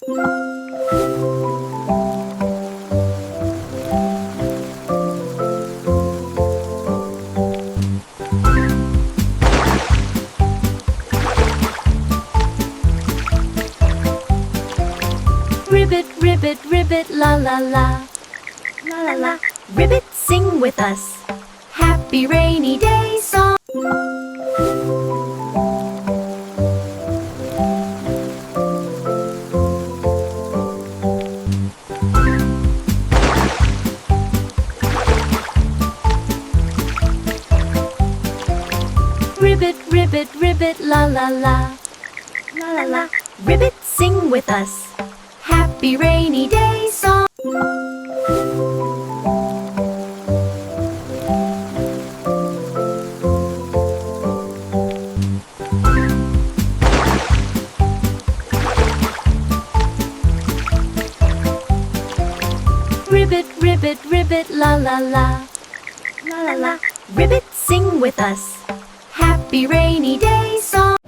Ribbit, ribbit, ribbit, la la la. La la la. Ribbit, sing with us. Happy rainy day song. Ribbit, ribbit, ribbit, la la la. La la la. Ribbit, sing with us. Happy rainy day song. Ribbit, ribbit, ribbit, la la la. La la la. Ribbit, sing with us. Happy rainy day song.